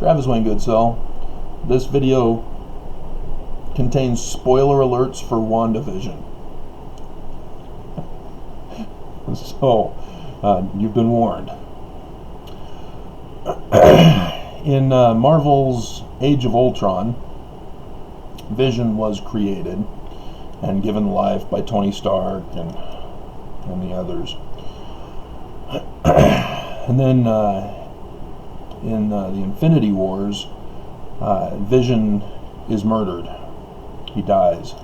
Travis Wayne Goodsell. This video contains spoiler alerts for WandaVision. So, you've been warned. In Marvel's Age of Ultron, Vision was created and given life by Tony Stark and the others. And then in the Infinity Wars, Vision is murdered. He dies.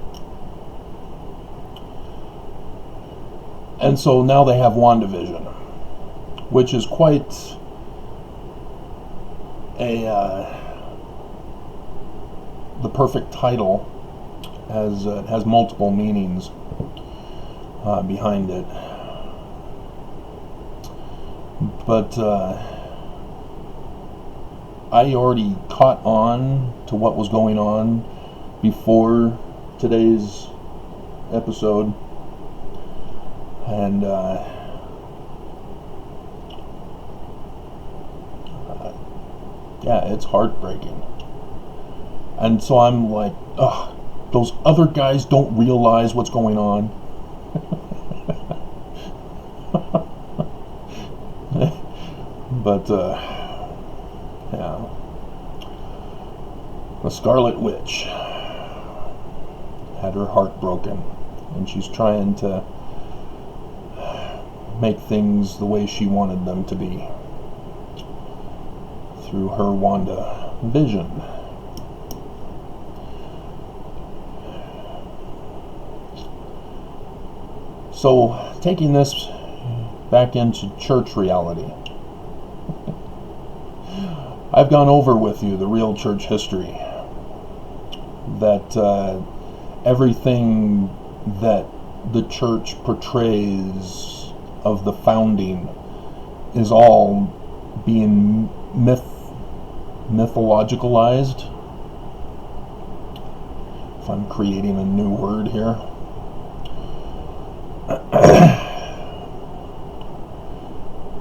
And so now they have WandaVision, which is quite the perfect title, as it has multiple meanings behind it. But I already caught on to what was going on before today's episode, and yeah, it's heartbreaking. And so I'm like, ugh, those other guys don't realize what's going on. But yeah, the Scarlet Witch had her heart broken, and she's trying to make things the way she wanted them to be through her WandaVision. So, taking this back into church reality, I've gone over with you the real church history, that everything that the church portrays of the founding is all being mythologicalized, if I'm creating a new word here.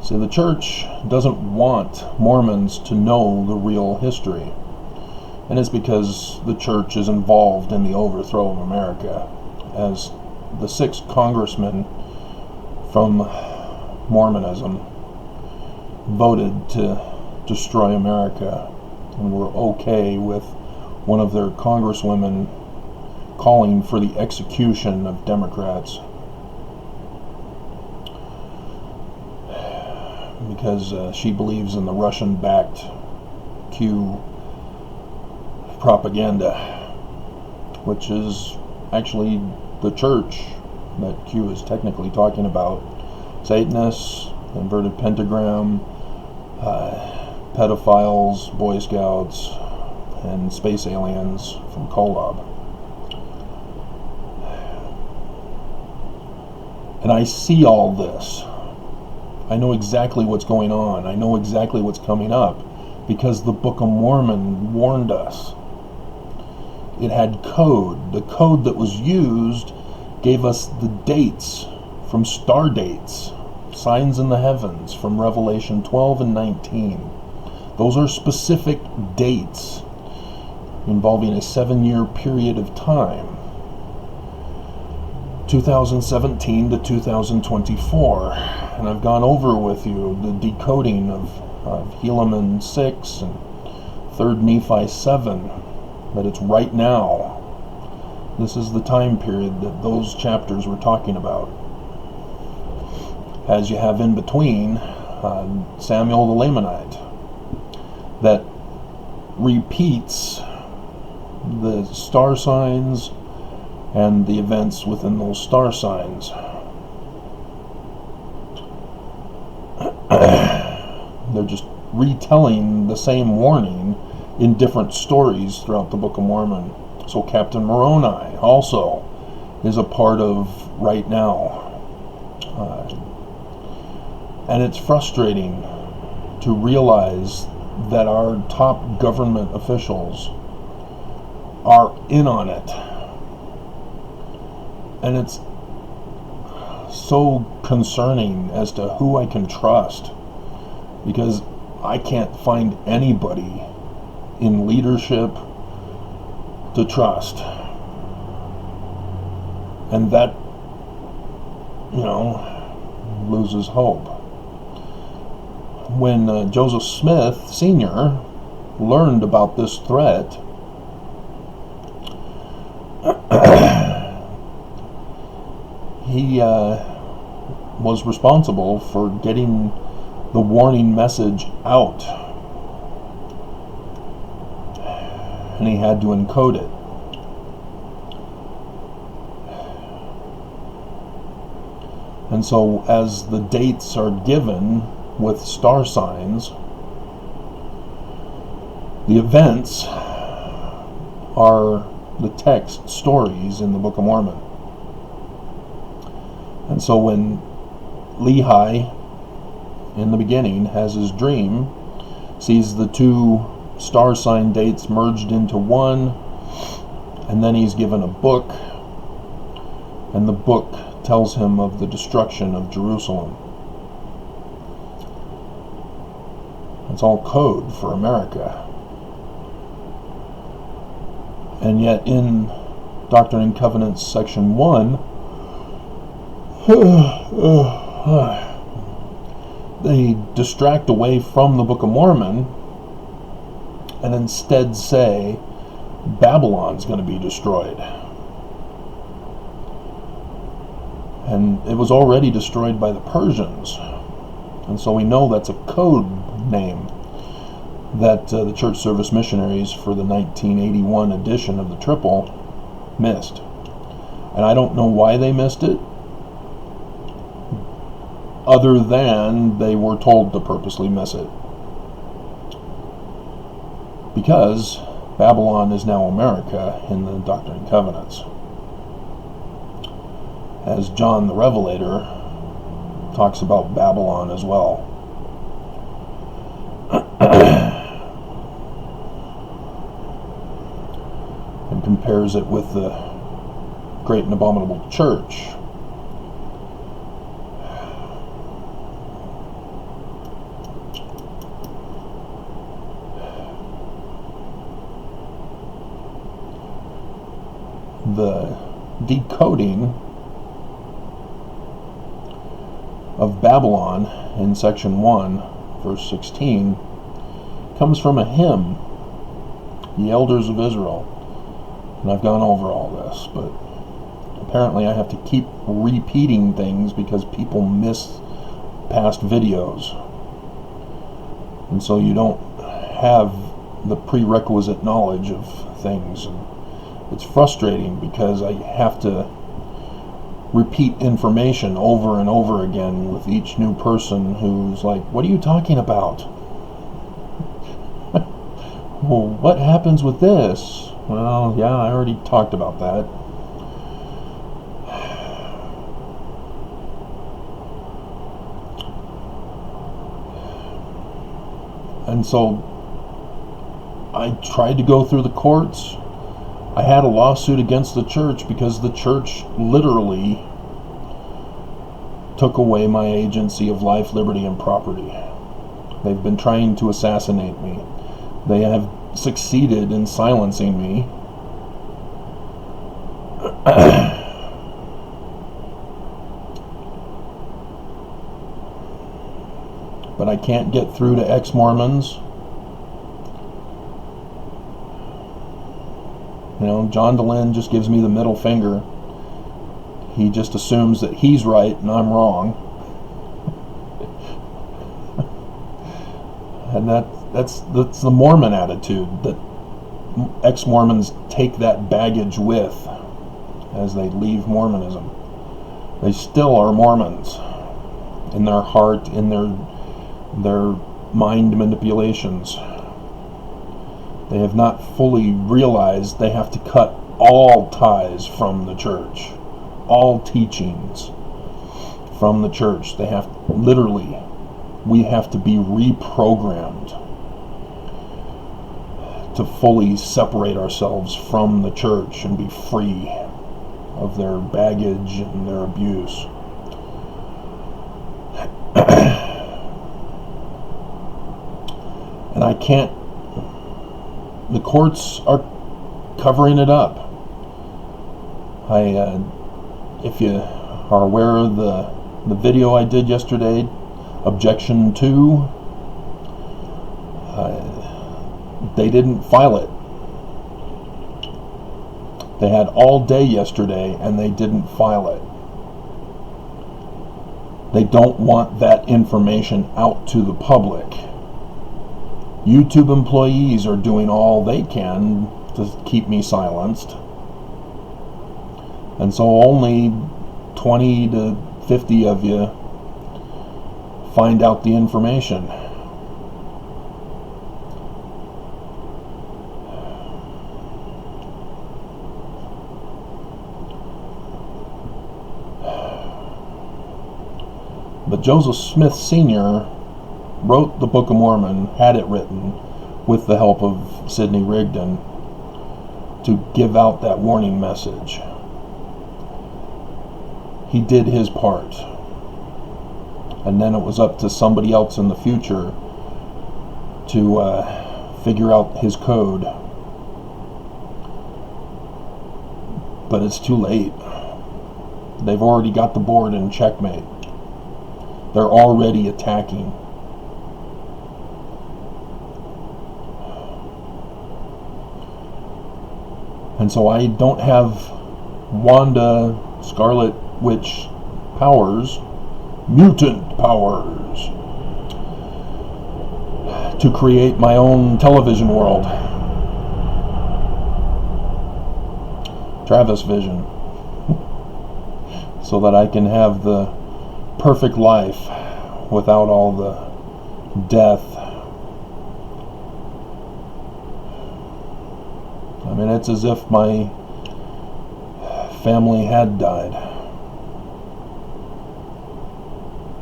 See, the church doesn't want Mormons to know the real history, and it's because the church is involved in the overthrow of America, as the 6 congressmen from Mormonism voted to destroy America, and were okay with one of their congresswomen calling for the execution of Democrats, because she believes in the Russian-backed Q propaganda, which is actually the church that Q is technically talking about. Satanists, inverted pentagram, pedophiles, Boy Scouts, and space aliens from Kolob. And I see all this. I know exactly what's going on. I know exactly what's coming up, because the Book of Mormon warned us. It had code. The code that was used gave us the dates from star dates, signs in the heavens from Revelation 12 and 19. Those are specific dates involving a 7-year period of time, 2017 to 2024. And I've gone over with you the decoding of Helaman 6 and 3rd Nephi 7, that it's right now. This is the time period that those chapters were talking about. As you have in between Samuel the Lamanite, that repeats the star signs and the events within those star signs. They're just retelling the same warning in different stories throughout the Book of Mormon. So Captain Moroni also is a part of right now. And it's frustrating to realize that our top government officials are in on it. And it's so concerning as to who I can trust, because I can't find anybody in leadership to trust. And that, loses hope. When Joseph Smith Sr. learned about this threat, he was responsible for getting the warning message out, and he had to encode it. And so as the dates are given with star signs, the events are the text stories in the Book of Mormon. And so when Lehi, in the beginning, has his dream, sees the two star sign dates merged into one, and then he's given a book, and the book tells him of the destruction of Jerusalem. It's all code for America. And yet in Doctrine and Covenants section 1, they distract away from the Book of Mormon and instead say Babylon's going to be destroyed. And it was already destroyed by the Persians. And so we know that's a code name that the Church Service missionaries for the 1981 edition of the Triple missed. And I don't know why they missed it, other than they were told to purposely miss it. Because Babylon is now America in the Doctrine and Covenants, as John the Revelator talks about Babylon as well. And compares it with the great and abominable church. The decoding of Babylon in section 1, verse 16, comes from a hymn, the Elders of Israel. And I've gone over all this, but apparently I have to keep repeating things because people miss past videos. And so you don't have the prerequisite knowledge of things. And it's frustrating because I have to repeat information over and over again with each new person who's like, what are you talking about? Well, what happens with this? Well, yeah, I already talked about that. And so I tried to go through the courts. I had a lawsuit against the church because the church literally took away my agency of life, liberty, and property. They've been trying to assassinate me. They have succeeded in silencing me. But I can't get through to ex-Mormons. John DeLynn just gives me the middle finger. He just assumes that he's right and I'm wrong. And that's the Mormon attitude that ex-Mormons take that baggage with as they leave Mormonism. They still are Mormons in their heart, in their mind manipulations. They have not fully realized they have to cut all ties from the church, all teachings from the church. They have literally, we have to be reprogrammed to fully separate ourselves from the church and be free of their baggage and their abuse. And I can't the courts are covering it up. If you are aware of the video I did yesterday, Objection 2, they didn't file it. They had all day yesterday and they didn't file it. They don't want that information out to the public. YouTube employees are doing all they can to keep me silenced. And so only 20 to 50 of you find out the information. But Joseph Smith Sr. wrote the Book of Mormon, had it written, with the help of Sidney Rigdon, to give out that warning message. He did his part. And then it was up to somebody else in the future to figure out his code. But it's too late. They've already got the board in checkmate. They're already attacking. And so I don't have Wanda Scarlet Witch powers, mutant powers, to create my own television world. Travis Vision. So that I can have the perfect life without all the death. I mean, it's as if my family had died.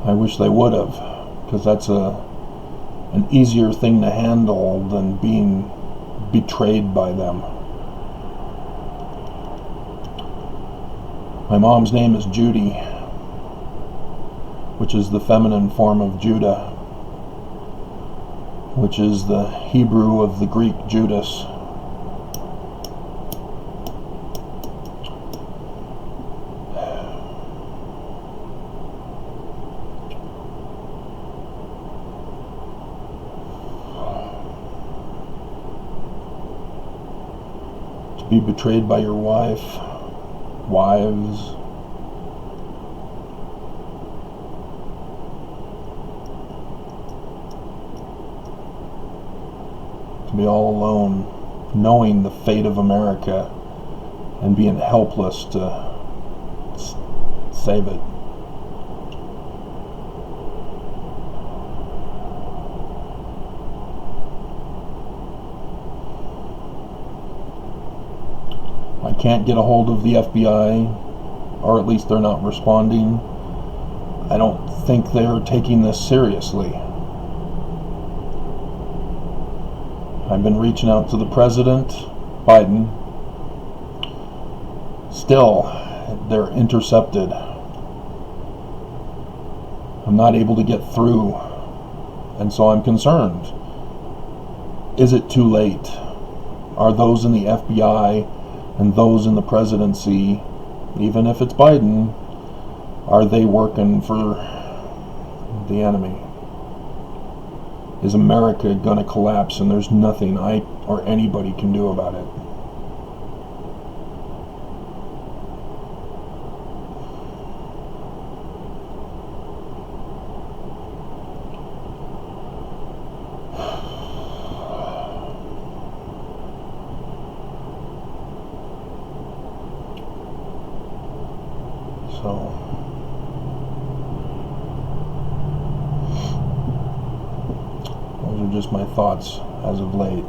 I wish they would have, because that's an easier thing to handle than being betrayed by them. My mom's name is Judy, which is the feminine form of Judah, which is the Hebrew of the Greek Judas. To be betrayed by your wives, to be all alone, knowing the fate of America and being helpless to save it. I can't get a hold of the FBI, or at least they're not responding. I don't think they're taking this seriously. I've been reaching out to the President, Biden. Still, they're intercepted. I'm not able to get through, and so I'm concerned. Is it too late? Are those in the FBI and those in the presidency, even if it's Biden, are they working for the enemy? Is America going to collapse and there's nothing I or anybody can do about it? So those are just my thoughts as of late.